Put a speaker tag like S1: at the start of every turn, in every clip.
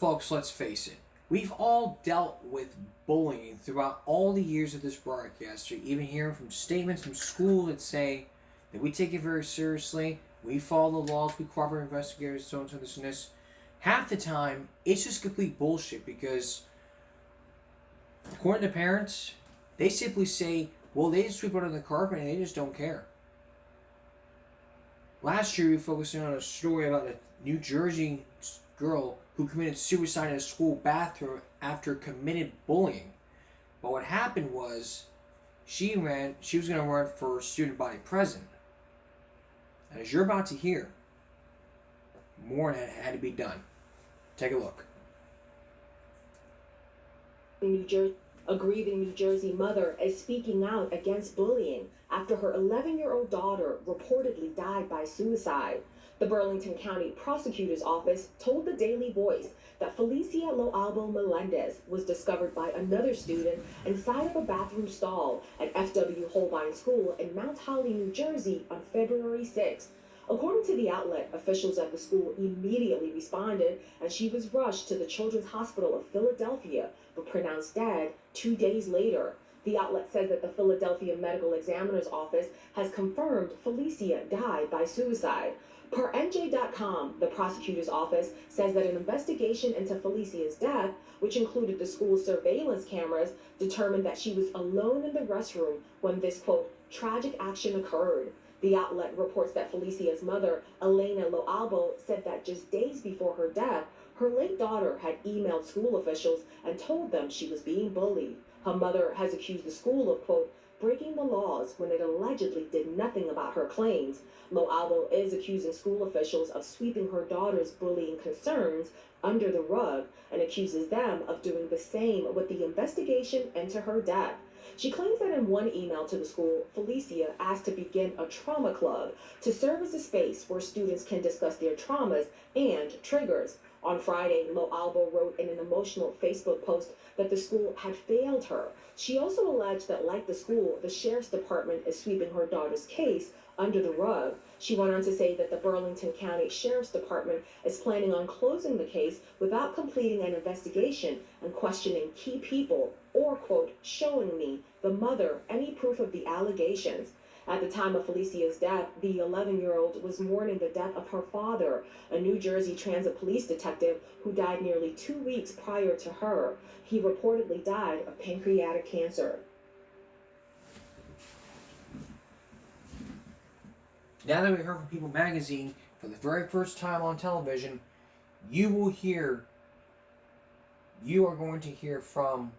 S1: Folks, let's face it. We've all dealt with bullying throughout all the years of this broadcast. You're even hearing from statements from school that say that we take it very seriously, we follow the laws, we cooperate with investigators, so and so, this and this. Half the time, it's just complete bullshit because, according to parents, they simply say, well, they just sweep under the carpet and they just don't care. Last year, we were focusing on a story about a New Jersey girl who committed suicide in a school bathroom after committed bullying. But what happened was, she was going to run for student body president. And as you're about to hear, more had to be done. Take a look.
S2: A grieving New Jersey mother is speaking out against bullying after her 11-year-old daughter reportedly died by suicide. The Burlington County Prosecutor's Office told the Daily Voice that Felicia Loalbo Melendez was discovered by another student inside of a bathroom stall at F.W. Holbein School in Mount Holly, New Jersey on February 6th. According to the outlet, officials at the school immediately responded and she was rushed to the Children's Hospital of Philadelphia but pronounced dead 2 days later. The outlet says that the Philadelphia Medical Examiner's Office has confirmed Felicia died by suicide. Per NJ.com, the prosecutor's office says that an investigation into Felicia's death, which included the school's surveillance cameras, determined that she was alone in the restroom when this, quote, tragic action occurred. The outlet reports that Felicia's mother, Elena Loalbo, said that just days before her death, her late daughter had emailed school officials and told them she was being bullied. Her mother has accused the school of, quote, breaking the laws when it allegedly did nothing about her claims. Loalbo is accusing school officials of sweeping her daughter's bullying concerns under the rug and accuses them of doing the same with the investigation into her death. She claims that in one email to the school, Felicia asked to begin a trauma club to serve as a space where students can discuss their traumas and triggers. On Friday, Loalbo wrote in an emotional Facebook post that the school had failed her. She also alleged that, like the school, the sheriff's department is sweeping her daughter's case under the rug. She went on to say that the Burlington County Sheriff's Department is planning on closing the case without completing an investigation and questioning key people or, quote, showing me, the mother, any proof of the allegations. At the time of Felicia's death, the 11-year-old was mourning the death of her father, a New Jersey Transit Police detective who died nearly 2 weeks prior to her. He reportedly died of pancreatic cancer.
S1: Now that we heard from People Magazine for the very first time on television, you are going to hear from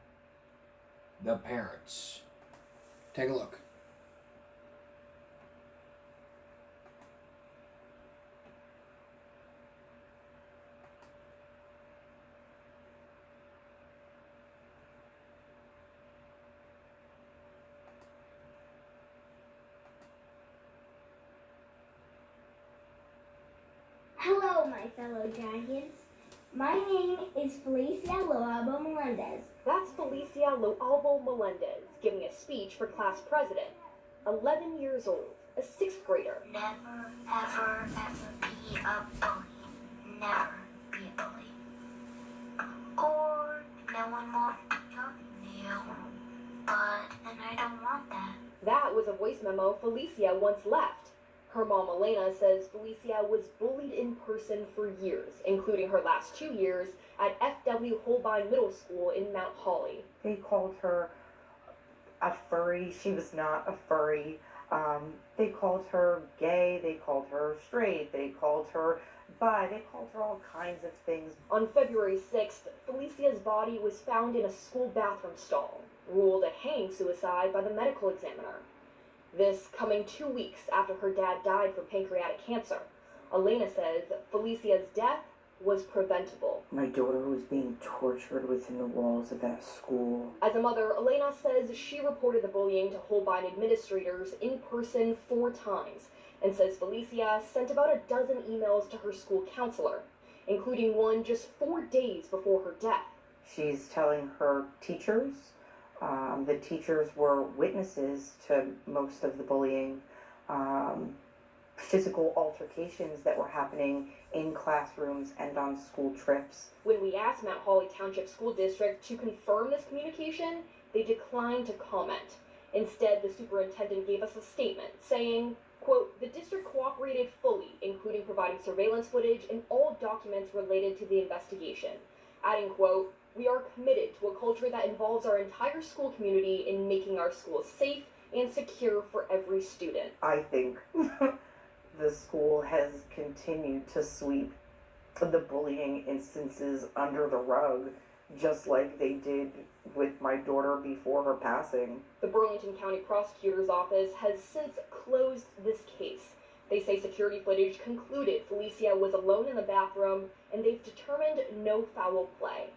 S1: the parents. Take a look.
S3: Hello, my fellow Giants. My name is Felicia Loalbo Melendez.
S2: That's Felicia Loalbo Melendez giving a speech for class president. 11 years old, a 6th grader.
S4: Never, ever, ever be a bully. Never be a bully. Or no one will talk to you. But then I don't want that.
S2: That was a voice memo Felicia once left. Her mom, Elena, says Felicia was bullied in person for years, including her last 2 years at F.W. Holbein Middle School in Mount Holly.
S5: They called her a furry. She was not a furry. They called her gay. They called her straight. They called her bi. They called her all kinds of things.
S2: On February 6th, Felicia's body was found in a school bathroom stall, ruled a hanging suicide by the medical examiner. This coming 2 weeks after her dad died from pancreatic cancer. Elena says Felicia's death was preventable.
S5: My daughter was being tortured within the walls of that school.
S2: As a mother, Elena says she reported the bullying to Holbein administrators in person 4 times and says Felicia sent about a dozen emails to her school counselor, including one just 4 days before her death.
S5: She's telling her teachers. The teachers were witnesses to most of the bullying. physical altercations that were happening in classrooms and on school trips.
S2: When we asked Mount Holly Township School District to confirm this communication, they declined to comment. Instead, the superintendent gave us a statement saying, quote, "The district cooperated fully, including providing surveillance footage and all documents related to the investigation." Adding, quote, "We are committed to a culture that involves our entire school community in making our schools safe and secure for every student."
S5: I think the school has continued to sweep the bullying instances under the rug, just like they did with my daughter before her passing.
S2: The Burlington County Prosecutor's Office has since closed this case. They say security footage concluded Felicia was alone in the bathroom, and they've determined no foul play.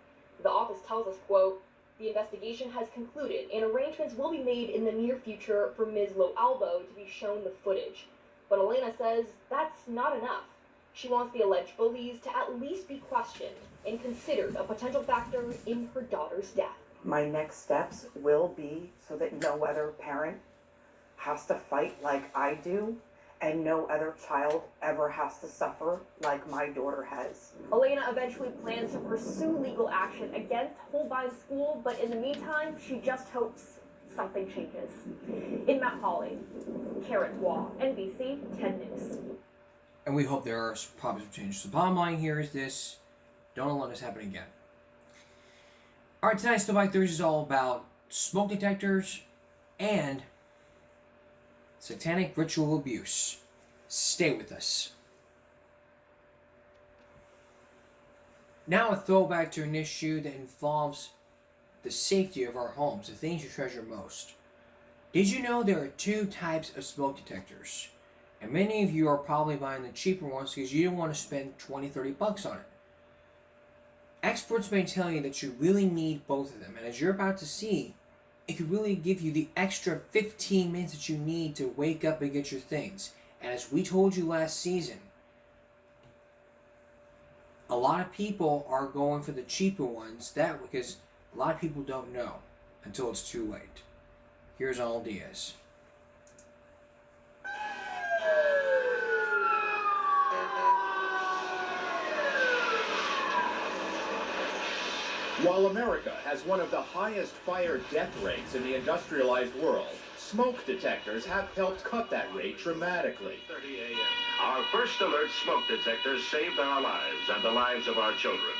S2: The office tells us, quote, "The investigation has concluded and arrangements will be made in the near future for Ms. Loalbo to be shown the footage." But Elena says that's not enough. She wants the alleged bullies to at least be questioned and considered a potential factor in her daughter's death.
S5: My next steps will be so that no other parent has to fight like I do, and no other child ever has to suffer like my daughter has.
S2: Elena eventually plans to pursue legal action against Holbein School, but in the meantime, she just hopes something changes. In Mount Holly, Karen Waugh, NBC 10 News.
S1: And we hope there are probably some changes. The bottom line here is this: don't let this happen again. Alright, tonight's Throwback Thursday is all about smoke detectors and satanic ritual abuse. Stay with us. Now a throwback to an issue that involves the safety of our homes, the things you treasure most. Did you know there are two types of smoke detectors? And many of you are probably buying the cheaper ones because you don't want to spend $20-$30 on it. Experts may tell you that you really need both of them, and as you're about to see, it could really give you the extra 15 minutes that you need to wake up and get your things. And as we told you last season, a lot of people are going for the cheaper ones because a lot of people don't know until it's too late. Here's Al Diaz.
S6: While America has one of the highest fire death rates in the industrialized world, smoke detectors have helped cut that rate dramatically.
S7: 30 a.m. Our first alert smoke detectors saved our lives and the lives of our children.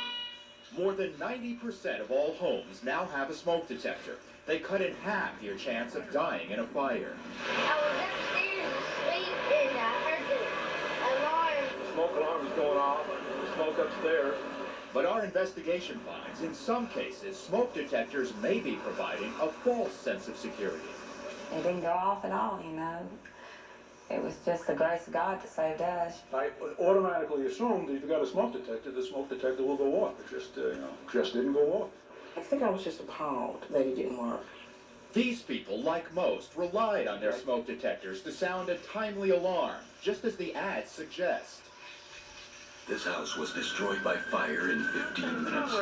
S6: More than 90% of all homes now have a smoke detector. They cut in half your chance of dying in a fire.
S3: I was upstairs asleep and I heard the alarm.
S7: The smoke alarm is going off. The smoke upstairs.
S6: But our investigation finds, in some cases, smoke detectors may be providing a false sense of security.
S8: It didn't go off at all, you know. It was just the grace of God that saved us.
S9: I automatically assumed that if you got a smoke detector, the smoke detector will go off. It just didn't go off.
S10: I think I was just appalled that it didn't work.
S6: These people, like most, relied on their smoke detectors to sound a timely alarm, just as the ads suggest.
S7: This house was destroyed by fire in 15 minutes.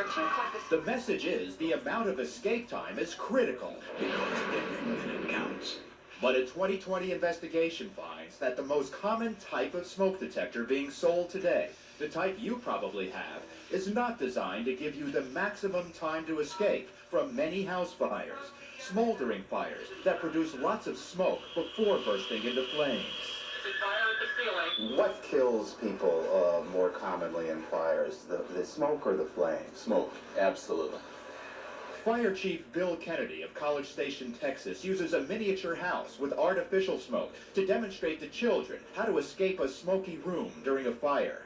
S6: The message is the amount of escape time is critical.
S7: Because every minute counts.
S6: But a 2020 investigation finds that the most common type of smoke detector being sold today, the type you probably have, is not designed to give you the maximum time to escape from many house fires, smoldering fires that produce lots of smoke before bursting into flames.
S11: What kills people more commonly in fires, the smoke or the flame?
S6: Smoke, absolutely. Fire Chief Bill Kennedy of College Station, Texas, uses a miniature house with artificial smoke to demonstrate to children how to escape a smoky room during a fire.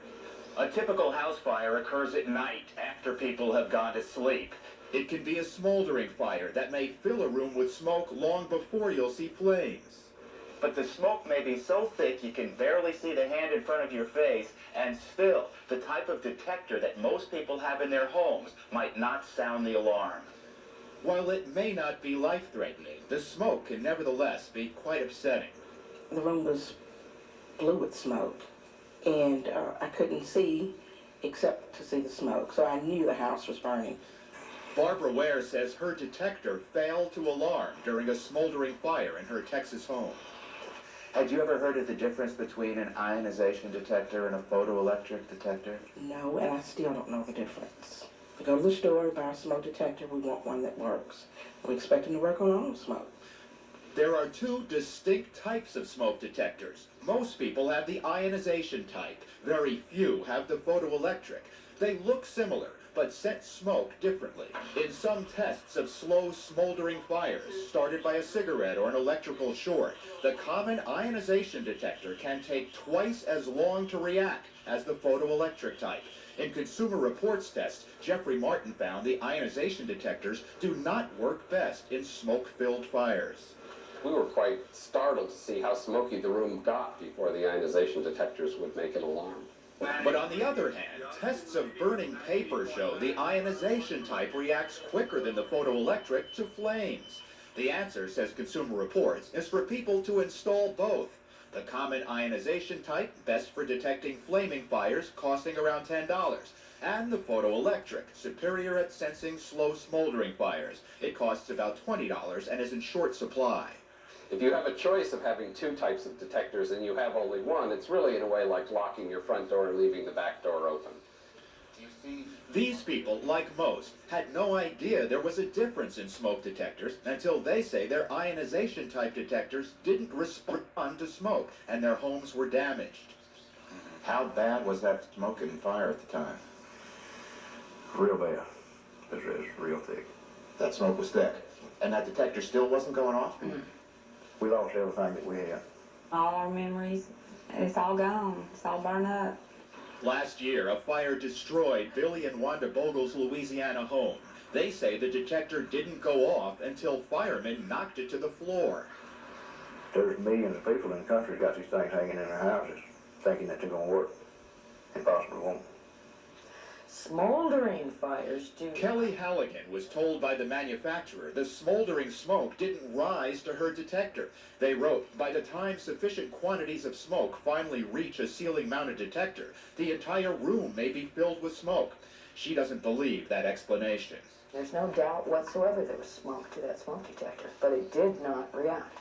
S12: A typical house fire occurs at night after people have gone to sleep.
S6: It can be a smoldering fire that may fill a room with smoke long before you'll see flames.
S12: But the smoke may be so thick you can barely see the hand in front of your face, and still, the type of detector that most people have in their homes might not sound the alarm.
S6: While it may not be life-threatening, the smoke can nevertheless be quite upsetting.
S10: The room was blue with smoke, and I couldn't see except to see the smoke, so I knew the house was burning.
S6: Barbara Ware says her detector failed to alarm during a smoldering fire in her Texas home.
S11: Had you ever heard of the difference between an ionization detector and a photoelectric detector?
S10: No, and I still don't know the difference. We go to the store, buy a smoke detector, we want one that works. We expect them to work on all smoke.
S6: There are two distinct types of smoke detectors. Most people have the ionization type. Very few have the photoelectric. They look similar, but sense smoke differently. In some tests of slow smoldering fires started by a cigarette or an electrical short, the common ionization detector can take twice as long to react as the photoelectric type. In Consumer Reports tests, Jeffrey Martin found the ionization detectors do not work best in smoke-filled fires.
S13: We were quite startled to see how smoky the room got before the ionization detectors would make an alarm.
S6: But on the other hand, tests of burning paper show the ionization type reacts quicker than the photoelectric to flames. The answer, says Consumer Reports, is for people to install both. The common ionization type, best for detecting flaming fires, costing around $10. And the photoelectric, superior at sensing slow smoldering fires. It costs about $20 and is in short supply.
S13: If you have a choice of having two types of detectors and you have only one, it's really in a way like locking your front door and leaving the back door open.
S6: These people, like most, had no idea there was a difference in smoke detectors until they say their ionization type detectors didn't respond to smoke and their homes were damaged.
S11: How bad was that smoking fire at the time?
S14: Real bad. It was real thick.
S11: That smoke was thick. And that detector still wasn't going off?
S14: We lost everything that we had.
S8: All our memories, it's all gone. It's all burned up.
S6: Last year, a fire destroyed Billy and Wanda Bogle's Louisiana home. They say the detector didn't go off until firemen knocked it to the floor.
S14: There's millions of people in the country got these things hanging in their houses, thinking that they're going to work. Impossible won't.
S15: Smoldering fires do.
S6: Kelly Halligan was told by the manufacturer the smoldering smoke didn't rise to her detector. They wrote, by the time sufficient quantities of smoke finally reach a ceiling-mounted detector, the entire room may be filled with smoke. She doesn't believe that explanation.
S15: There's no doubt whatsoever there was smoke to that smoke detector, but it did not react.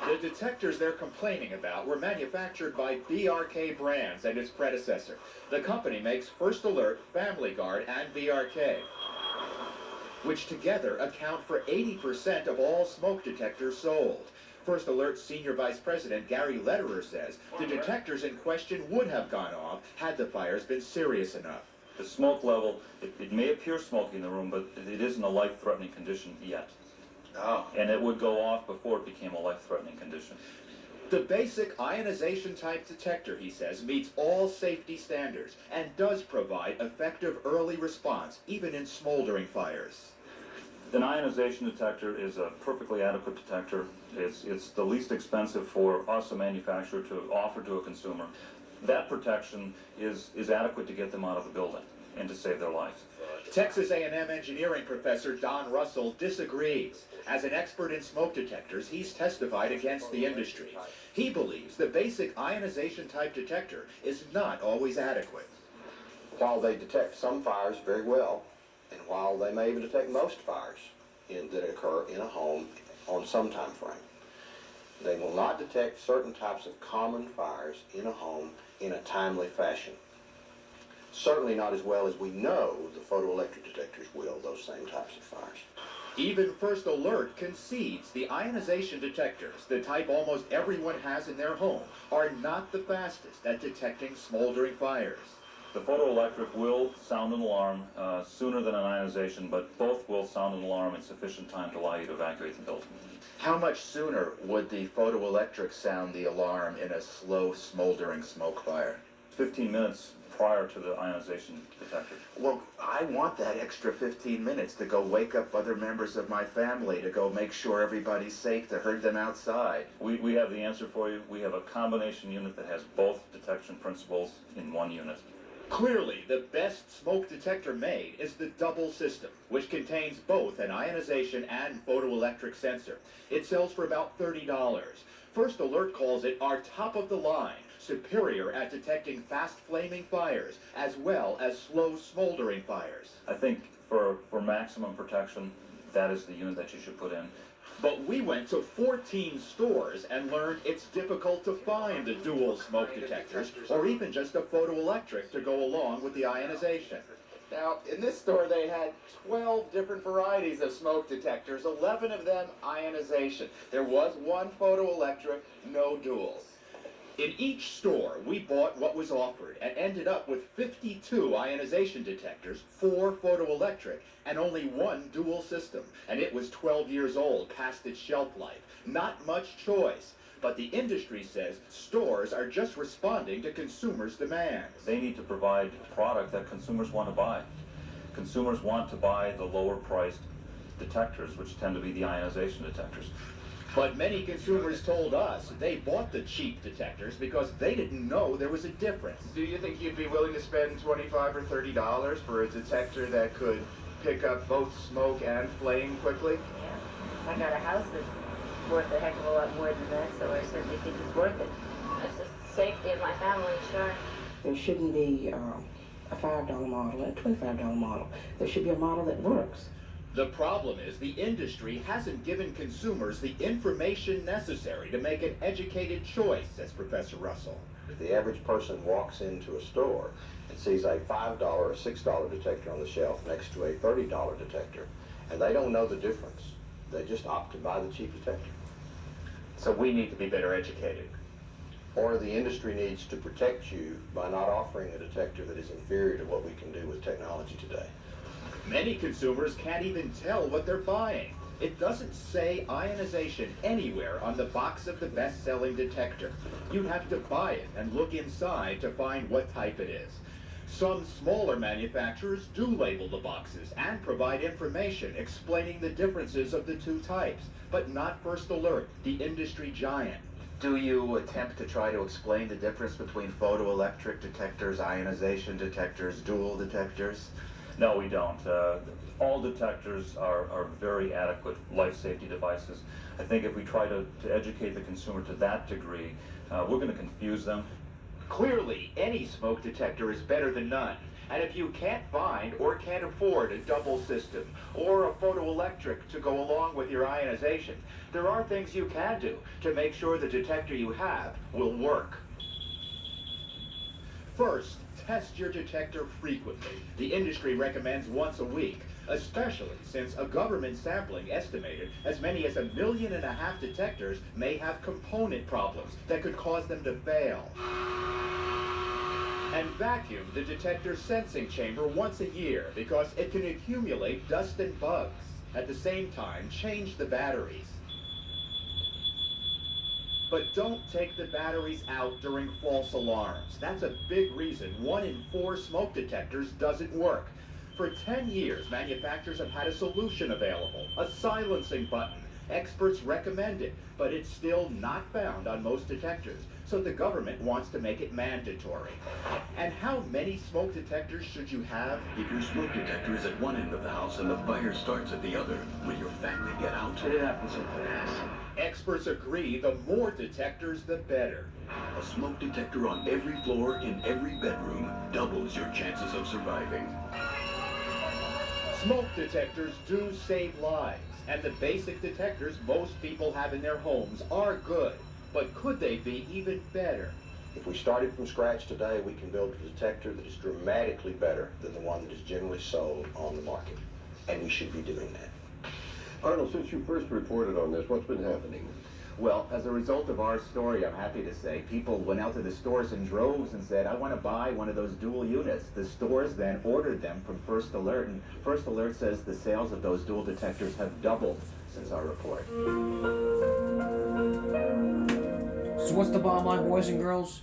S6: The detectors they're complaining about were manufactured by BRK Brands and its predecessor. The company makes First Alert, Family Guard, and BRK, which together account for 80% of all smoke detectors sold. First Alert Senior Vice President Gary Lederer says the detectors in question would have gone off had the fires been serious enough.
S16: The smoke level, it may appear smoky in the room, but it isn't a life-threatening condition yet.
S6: Oh.
S16: And it would go off before it became a life-threatening condition.
S6: The basic ionization type detector, he says, meets all safety standards and does provide effective early response, even in smoldering fires.
S16: An ionization detector is a perfectly adequate detector. It's the least expensive for us, a manufacturer, to offer to a consumer. That protection is adequate to get them out of the building and to save their life.
S6: Texas A&M engineering professor Don Russell disagrees. As an expert in smoke detectors, he's testified against the industry. He believes the basic ionization type detector is not always adequate.
S17: While they detect some fires very well, and while they may even detect most fires that occur in a home on some time frame, they will not detect certain types of common fires in a home in a timely fashion. Certainly not as well as we know the photoelectric detectors will, those same types of fires.
S6: Even First Alert concedes the ionization detectors, the type almost everyone has in their home, are not the fastest at detecting smoldering fires.
S16: The photoelectric will sound an alarm sooner than an ionization, but both will sound an alarm in sufficient time to allow you to evacuate the building.
S11: How much sooner would the photoelectric sound the alarm in a slow smoldering smoke fire?
S16: 15 minutes prior to the ionization detector.
S11: Well, I want that extra 15 minutes to go wake up other members of my family, to go make sure everybody's safe, to herd them outside.
S16: We have the answer for you. We have a combination unit that has both detection principles in one unit.
S6: Clearly, the best smoke detector made is the double system, which contains both an ionization and photoelectric sensor. It sells for about $30. First Alert calls it our top-of-the-line, superior at detecting fast-flaming fires, as well as slow smoldering fires.
S16: I think for maximum protection, that is the unit that you should put in.
S6: But we went to 14 stores and learned it's difficult to find the dual smoke detectors or even just a photoelectric to go along with the ionization.
S12: Now, in this store, they had 12 different varieties of smoke detectors, 11 of them ionization. There was one photoelectric, no duals.
S6: In each store, we bought what was offered and ended up with 52 ionization detectors, 4 photoelectric, and only 1 dual system. And it was 12 years old, past its shelf life. Not much choice. But the industry says stores are just responding to consumers' demands.
S16: They need to provide product that consumers want to buy. Consumers want to buy the lower priced detectors, which tend to be the ionization detectors.
S6: But many consumers told us they bought the cheap detectors because they didn't know there was a difference.
S12: Do you think you'd be willing to spend $25 or $30 for a detector that could pick up both smoke and flame quickly?
S18: Yeah. I got a house that's worth a heck of a lot more than that, so I certainly think it's worth it. It's the safety of my family, sure.
S10: There shouldn't be a $5 model and a $25 model. There should be a model that works.
S6: The problem is the industry hasn't given consumers the information necessary to make an educated choice, says Professor Russell.
S17: If the average person walks into a store and sees a $5 or $6 detector on the shelf next to a $30 detector, and they don't know the difference, they just opt to buy the cheap detector.
S12: So we need to be better educated.
S17: Or the industry needs to protect you by not offering a detector that is inferior to what we can do with technology today.
S6: Many consumers can't even tell what they're buying. It doesn't say ionization anywhere on the box of the best-selling detector. You'd have to buy it and look inside to find what type it is. Some smaller manufacturers do label the boxes and provide information explaining the differences of the two types, but not First Alert, the industry giant.
S11: Do you attempt to try to explain the difference between photoelectric detectors, ionization detectors, dual detectors?
S16: No, we don't. All detectors are very adequate life safety devices. I think if we try to educate the consumer to that degree, we're going to confuse them.
S6: Clearly, any smoke detector is better than none. And if you can't find or can't afford a double system or a photoelectric to go along with your ionization, there are things you can do to make sure the detector you have will work. First, test your detector frequently. The industry recommends once a week, especially since a government sampling estimated as many as 1.5 million detectors may have component problems that could cause them to fail. And vacuum the detector sensing chamber once a year because it can accumulate dust and bugs. At the same time, change the batteries. But don't take the batteries out during false alarms. That's a big reason 1 in 4 smoke detectors doesn't work. For 10 years, manufacturers have had a solution available, a silencing button. Experts recommend it, but it's still not found on most detectors, so the government wants to make it mandatory. And how many smoke detectors should you have?
S19: If your smoke detector is at one end of the house and the fire starts at the other, will your family get out?
S14: It happens so fast.
S6: Experts agree the more detectors, the better.
S19: A smoke detector on every floor in every bedroom doubles your chances of surviving.
S6: Smoke detectors do save lives, and the basic detectors most people have in their homes are good. But could they be even better?
S17: If we started from scratch today, we can build a detector that is dramatically better than the one that is generally sold on the market. And we should be doing that.
S20: Arnold, since you first reported on this, what's been happening?
S12: Well, as a result of our story, I'm happy to say, people went out to the stores in droves and said, I want to buy one of those dual units. The stores then ordered them from First Alert, and First Alert says the sales of those dual detectors have doubled since our report.
S1: So what's the bottom line, boys and girls?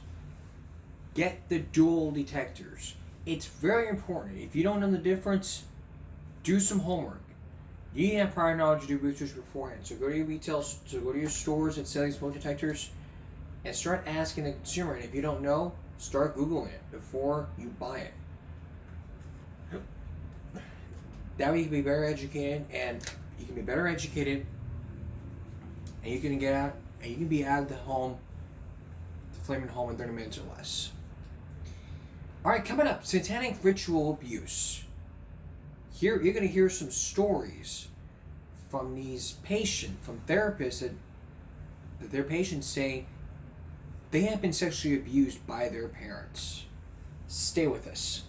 S1: Get the dual detectors. It's very important. If you don't know the difference, do some homework. You need to have prior knowledge to do research beforehand. So go to your stores that sell these smoke detectors and start asking the consumer. And if you don't know, start Googling it before you buy it. That way you can be better educated, and you can get out, and you can be out of the home, the flaming home, in 30 minutes or less. All right, coming up, satanic ritual abuse. Here you're going to hear some stories from therapists that their patients say they have been sexually abused by their parents. Stay with us.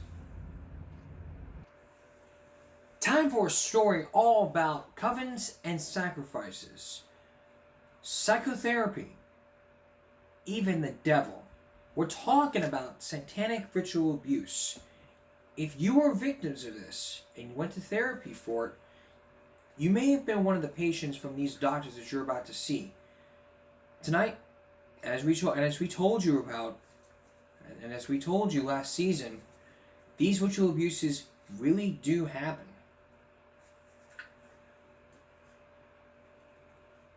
S1: Time for a story all about covens and sacrifices, psychotherapy, even the devil. We're talking about satanic ritual abuse. If you are victims of this and you went to therapy for it, you may have been one of the patients from these doctors that you're about to see. Tonight, as we told you about, and as we told you last season, these ritual abuses really do happen.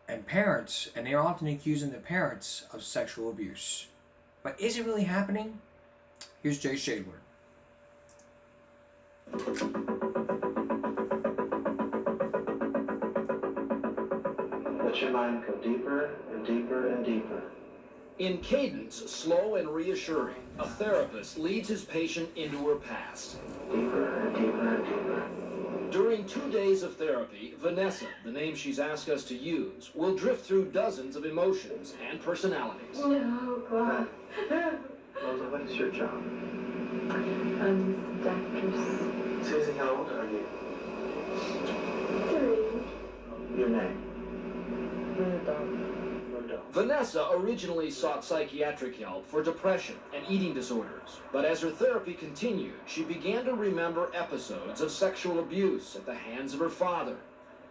S1: And parents, and they're often accusing the parents of sexual abuse. But is it really happening? Here's Jay Shadeward.
S21: Let your mind go deeper and deeper and deeper.
S22: In cadence, slow and reassuring, a therapist leads his patient into her past.
S21: Deeper and deeper and deeper.
S22: During 2 days of therapy, Vanessa, the name she's asked us to use, will drift through dozens of emotions and personalities.
S21: Oh, God. Rosa, what is your job?
S23: I'm Dectors.
S21: Susie, how old are you?
S23: 3.
S21: Your name?
S23: Rudolph.
S22: Vanessa originally sought psychiatric help for depression and eating disorders, but as her therapy continued, she began to remember episodes of sexual abuse at the hands of her father.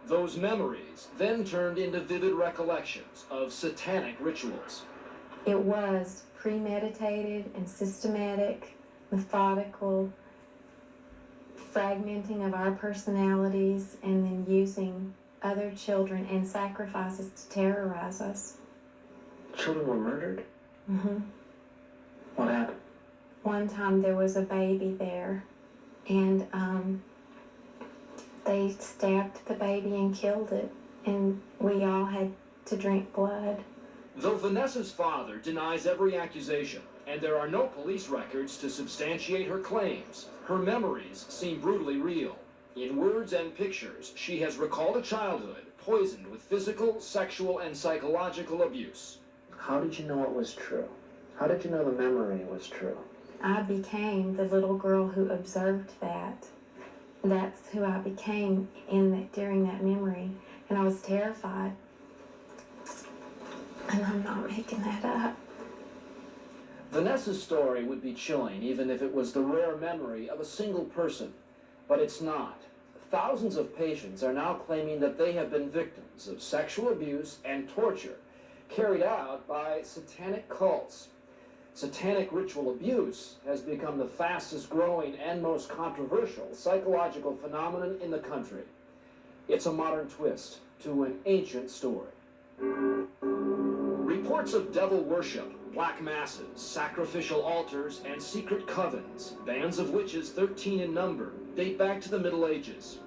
S22: Those memories then turned into vivid recollections of satanic rituals.
S23: It was premeditated and systematic, methodical, fragmenting of our personalities and then using other children and sacrifices to terrorize us.
S21: Children were murdered?
S23: Mm-hmm.
S21: What happened?
S23: One time there was a baby there, and they stabbed the baby and killed it, and we all had to drink blood.
S22: Though Vanessa's father denies every accusation, and there are no police records to substantiate her claims, her memories seem brutally real. In words and pictures, she has recalled a childhood poisoned with physical, sexual, and psychological abuse.
S21: How did you know it was true? How did you know the memory was true?
S23: I became the little girl who observed that. That's who I became during that memory, and I was terrified. And I'm not making that up.
S22: Vanessa's story would be chilling even if it was the rare memory of a single person, but it's not. Thousands of patients are now claiming that they have been victims of sexual abuse and torture carried out by satanic cults. Satanic ritual abuse has become the fastest growing and most controversial psychological phenomenon in the country. It's a modern twist to an ancient story. Reports of devil worship, black masses, sacrificial altars, and secret covens, bands of witches 13 in number, date back to the Middle Ages.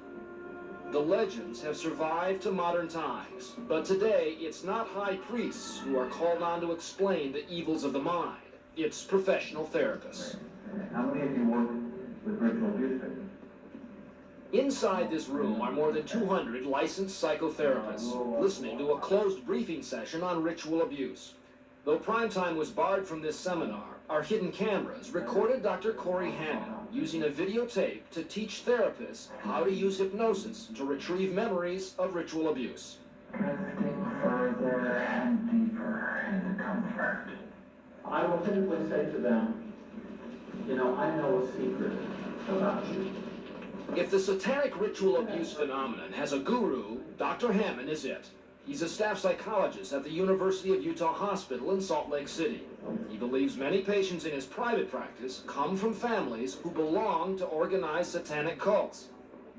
S22: The legends have survived to modern times, but today it's not high priests who are called on to explain the evils of the mind. It's professional therapists.
S21: How many of you work with ritual abuse victims?
S22: Inside this room are more than 200 licensed psychotherapists listening to a closed briefing session on ritual abuse. Though primetime was barred from this seminar, our hidden cameras recorded Dr. Corey Hammond using a videotape to teach therapists how to use hypnosis to retrieve memories of ritual abuse.
S21: Drifting further and deeper into comfort. I will typically say to them, you know, I know a secret about you.
S22: If the satanic ritual abuse phenomenon has a guru, Dr. Hammond is it. He's a staff psychologist at the University of Utah Hospital in Salt Lake City. He believes many patients in his private practice come from families who belong to organized satanic cults.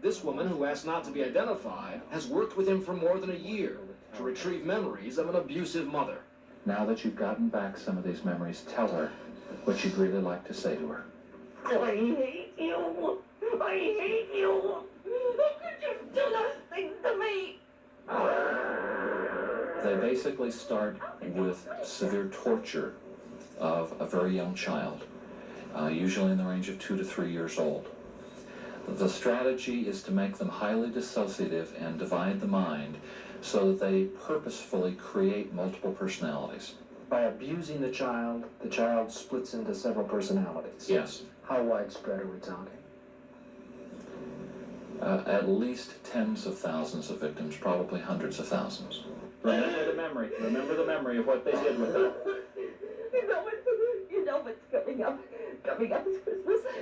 S22: This woman, who asked not to be identified, has worked with him for more than a year to retrieve memories of an abusive mother.
S24: Now that you've gotten back some of these memories, tell her what you'd really like to say to her.
S23: I hate you. I hate you. How could you do those things to me?
S24: They basically start with severe torture of a very young child, usually in the range of 2 to 3 years old. The strategy is to make them highly dissociative and divide the mind so that they purposefully create multiple personalities.
S22: By abusing the child splits into several personalities.
S24: Yes.
S22: How widespread are we talking?
S24: At least tens of thousands of victims, probably hundreds of thousands. Remember the memory. Remember the memory of what they did with her.
S18: You know what's coming up. Coming up is Christmas.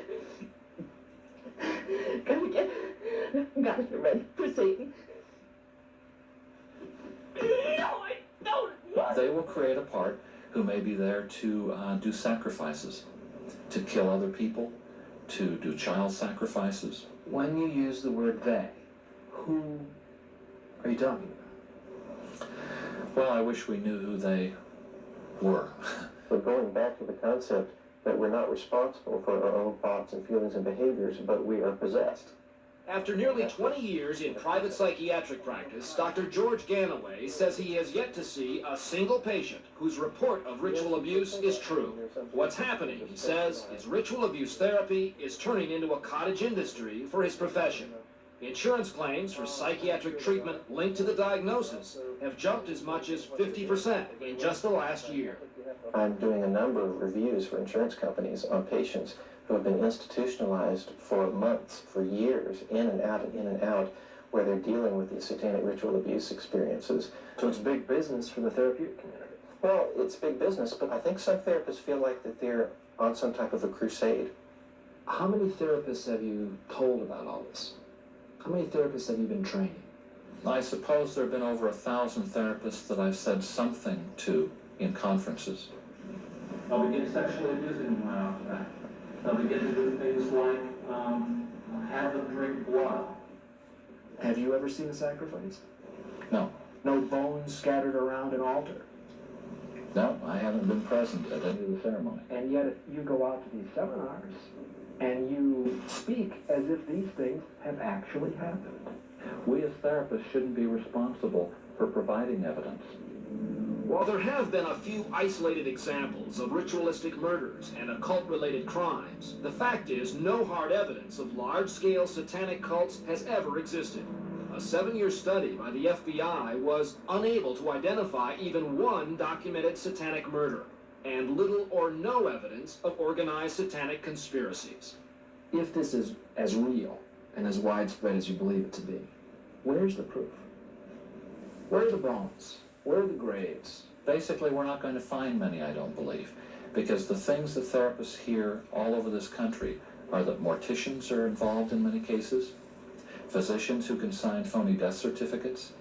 S18: Gotta get ready for Satan. No, I don't want.
S24: They will create a part who may be there to do sacrifices, to kill other people, to do child sacrifices.
S22: When you use the word they, who are you talking about?
S24: Well, I wish we knew who they were.
S2: But going back to the concept that we're not responsible for our own thoughts and feelings and behaviors, but we are possessed.
S22: After nearly 20 years in private psychiatric practice, Dr. George Ganaway says he has yet to see a single patient whose report of ritual abuse is true. What's happening, he says, is ritual abuse therapy is turning into a cottage industry for his profession. Insurance claims for psychiatric treatment linked to the diagnosis have jumped as much as 50% in just the last year.
S2: I'm doing a number of reviews for insurance companies on patients who have been institutionalized for months, for years, in and out, where they're dealing with these satanic ritual abuse experiences.
S22: So it's big business for the therapeutic community.
S2: Well, it's big business, but I think some therapists feel like that they're on some type of a crusade.
S22: How many therapists have you told about all this? How many therapists have you been training?
S24: I suppose there have been over 1,000 therapists that I've said something to in conferences.
S21: They'll begin sexually abusing them right off the bat. They'll begin to do things like have them drink blood.
S22: Have you ever seen a sacrifice?
S24: No.
S22: No bones scattered around an altar?
S24: No, I haven't been present at any of the ceremony.
S22: And yet you go out to these seminars and you speak as if these things have actually happened.
S24: We as therapists shouldn't be responsible for providing evidence.
S22: While there have been a few isolated examples of ritualistic murders and occult-related crimes, the fact is no hard evidence of large-scale satanic cults has ever existed. A 7-year study by the FBI was unable to identify even one documented satanic murder, and little or no evidence of organized satanic conspiracies. If this is as real and as widespread as you believe it to be, where's the proof? Where are the bones? Where are the graves?
S24: Basically, we're not going to find many, I don't believe, because the things that therapists hear all over this country are that morticians are involved in many cases, physicians who can sign phony death certificates.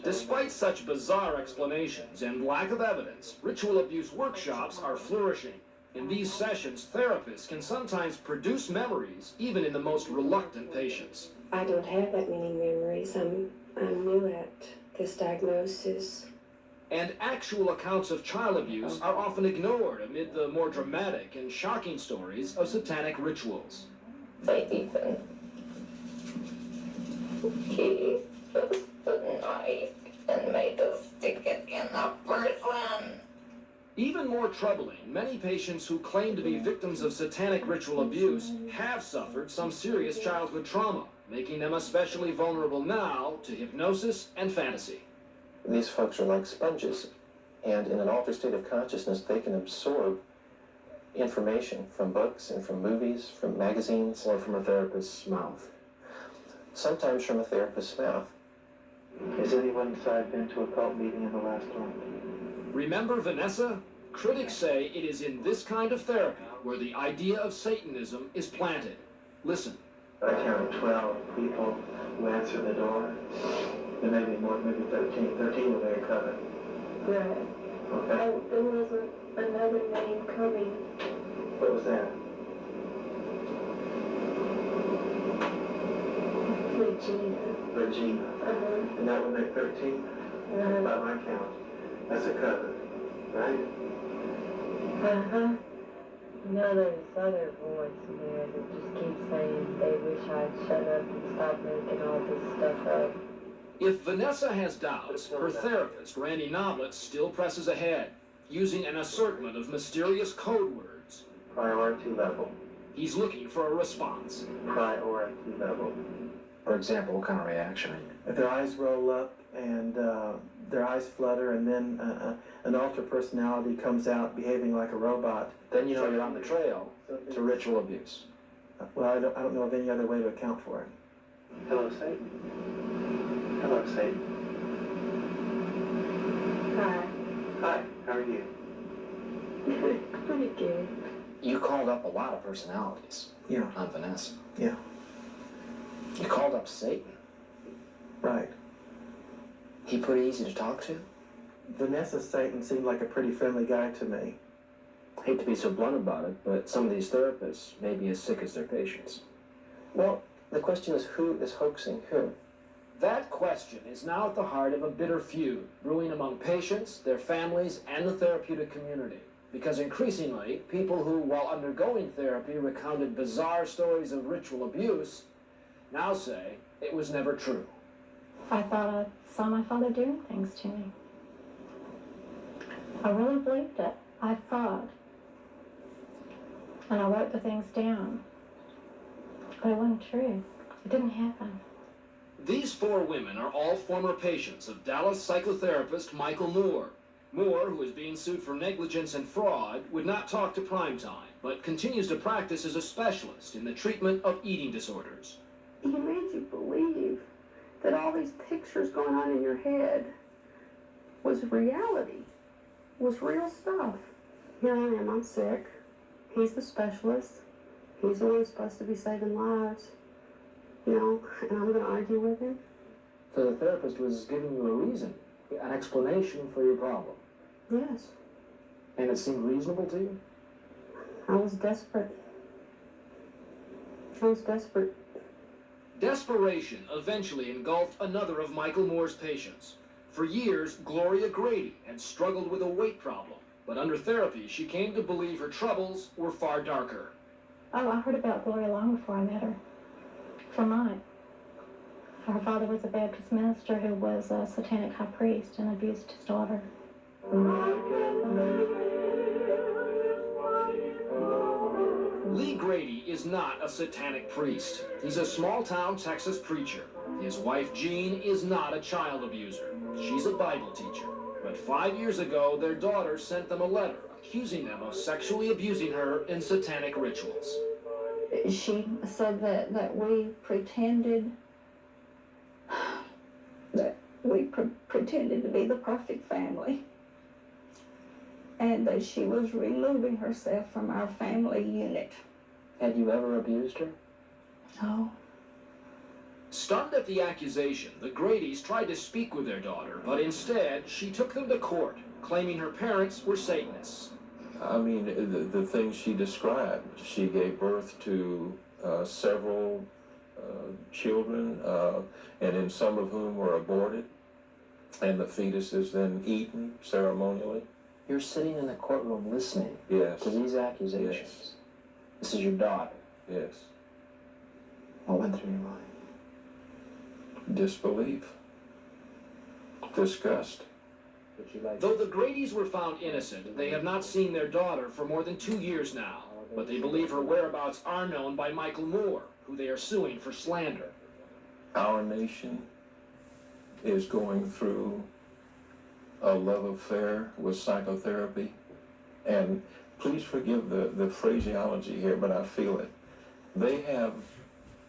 S22: Despite such bizarre explanations and lack of evidence, ritual abuse workshops are flourishing. In these sessions, therapists can sometimes produce memories even in the most reluctant patients.
S23: I don't have that many memories. I'm new at this diagnosis.
S22: And actual accounts of child abuse are often ignored amid the more dramatic and shocking stories of satanic rituals.
S18: They even he took the knife and made us stick it in a person.
S22: Even more troubling, many patients who claim to be victims of satanic ritual abuse have suffered some serious childhood trauma, making them especially vulnerable now to hypnosis and fantasy.
S2: These folks are like sponges, and in an altered state of consciousness, they can absorb information from books and from movies, from magazines.
S22: Or from a therapist's mouth.
S2: Sometimes from a therapist's mouth.
S21: Has anyone inside been to a cult meeting in the last month?
S22: Remember Vanessa? Critics say it is in this kind of therapy where the idea of Satanism is planted. Listen.
S21: I counted 12 people who answered the door. There may be more, maybe 13. 13 were very covered.
S18: Right.
S21: Okay.
S18: Oh, there was another name coming.
S21: What was that? Regina. And that would make 13? By my count. That's a cover, right?
S18: No, there's other voice in there that just keeps saying they wish I'd shut up and stop making all this stuff up.
S22: If Vanessa has doubts, her therapist, Randy Noblett, still presses ahead, using an assortment of mysterious code words.
S21: Priority level.
S22: He's looking for a response.
S2: Priority level.
S22: For example, what kind of reaction?
S2: If their eyes roll up and their eyes flutter, and then an altered personality comes out behaving like a robot,
S22: Then you know you're on the trail to ritual abuse.
S2: Well, I don't know of any other way to account for it. Hello, Satan. Hello, Satan.
S23: Hi.
S2: Hi, how are you?
S23: Pretty good.
S22: You called up a lot of personalities.
S2: Yeah.
S22: On Vanessa.
S2: Yeah.
S22: You called up Satan.
S2: Right.
S22: He pretty easy to talk to?
S2: Vanessa Satan seemed like a pretty friendly guy to me.
S22: Hate to be so blunt about it, but some of these therapists may be as sick as their patients.
S2: Well, the question is, who is hoaxing who?
S22: That question is now at the heart of a bitter feud brewing among patients, their families, and the therapeutic community. Because increasingly, people who, while undergoing therapy, recounted bizarre stories of ritual abuse, now say it was never true.
S23: I thought I saw my father doing things to me. I really believed it. I thought. And I wrote the things down. But it wasn't true. It didn't happen.
S22: These four women are all former patients of Dallas psychotherapist Michael Moore. Moore, who is being sued for negligence and fraud, would not talk to Primetime, but continues to practice as a specialist in the treatment of eating disorders.
S3: He made you believe that all these pictures going on in your head was reality, was real stuff. Here I am, I'm sick. He's the specialist. He's the one who's supposed to be saving lives. You know, and I'm going to argue with him.
S22: So the therapist was giving you a reason, an explanation for your problem.
S3: Yes.
S22: And it seemed reasonable to you?
S3: I was desperate. I was desperate.
S22: Desperation eventually engulfed another of Michael Moore's patients. For years, Gloria Grady had struggled with a weight problem, but under therapy, she came to believe her troubles were far darker.
S23: Oh, I heard about Gloria long before I met her. From mine. Her father was a Baptist minister who was a satanic high priest and abused his daughter.
S22: Lee Grady is not a satanic priest. He's a small-town Texas preacher. His wife, Jean, is not a child abuser. She's a Bible teacher. But 5 years ago, their daughter sent them a letter accusing them of sexually abusing her in satanic rituals.
S3: She said that we pretended pretended to be the perfect family, and that she was removing herself from our family unit.
S22: Had you ever abused her?
S3: No.
S22: Stunned at the accusation, the Gradys tried to speak with their daughter, but instead she took them to court, claiming her parents were Satanists.
S4: I mean, the things she described, she gave birth to several children, and in some of whom were aborted, and the fetus is then eaten ceremonially.
S22: You're sitting in the courtroom listening
S4: Yes.
S22: to these accusations.
S4: Yes.
S22: This is your daughter.
S4: Yes.
S22: What went through your mind?
S4: Disbelief. Disgust.
S22: Though the Gradys were found innocent, they have not seen their daughter for more than 2 years now. But they believe her whereabouts are known by Michael Moore, who they are suing for slander.
S4: Our nation is going through a love affair with psychotherapy. And please forgive the phraseology here, but I feel it. They have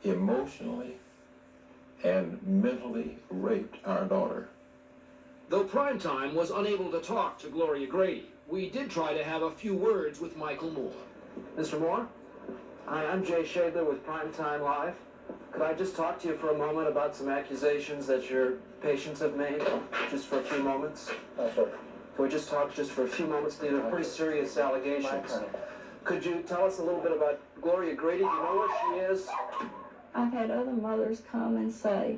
S4: emotionally and mentally raped our daughter.
S22: Though Primetime was unable to talk to Gloria Grady, we did try to have a few words with Michael Moore. Mr. Moore? Hi, I'm Jay Shabler with Primetime Live. Could I just talk to you for a moment about some accusations that your patients have made, just for a few moments?
S2: Sure.
S22: Can we just talk just for a few moments? These are pretty serious allegations. Could you tell us a little bit about Gloria Grady? Do you know where she is?
S3: I've had other mothers come and say,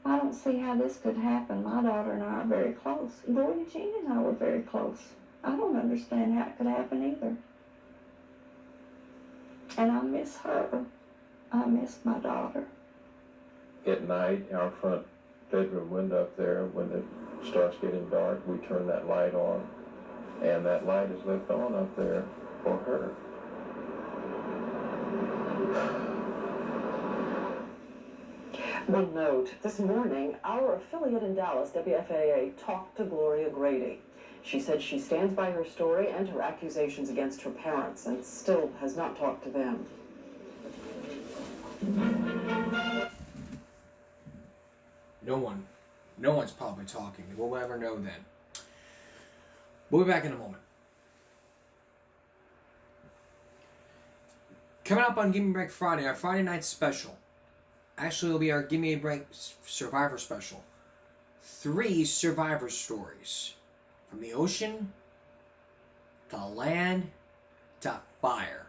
S3: I don't see how this could happen. My daughter and I are very close. Gloria Jean and I were very close. I don't understand how it could happen either. And I miss her. I miss my daughter.
S4: At night, our front bedroom window up there, when it starts getting dark, we turn that light on, and that light is left on up there for her.
S5: One note, this morning, our affiliate in Dallas, WFAA, talked to Gloria Grady. She said she stands by her story and her accusations against her parents and still has not talked to them.
S1: No one's probably talking. We'll never know then. We'll be back in a moment. Coming up on Give Me a Break Friday, our Friday night special. Actually, it'll be our Give Me a Break Survivor special. 3 survivor stories. From the ocean, to land, to fire.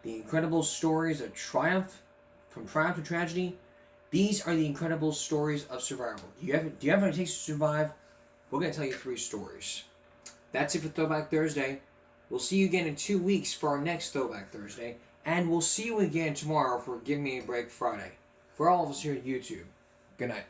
S1: The incredible stories of triumph, from triumph to tragedy. These are the incredible stories of survival. Do you have what it takes to survive? We're going to tell you 3 stories. That's it for Throwback Thursday. We'll see you again in 2 weeks for our next Throwback Thursday. And we'll see you again tomorrow for Give Me a Break Friday. For all of us here at YouTube, good night.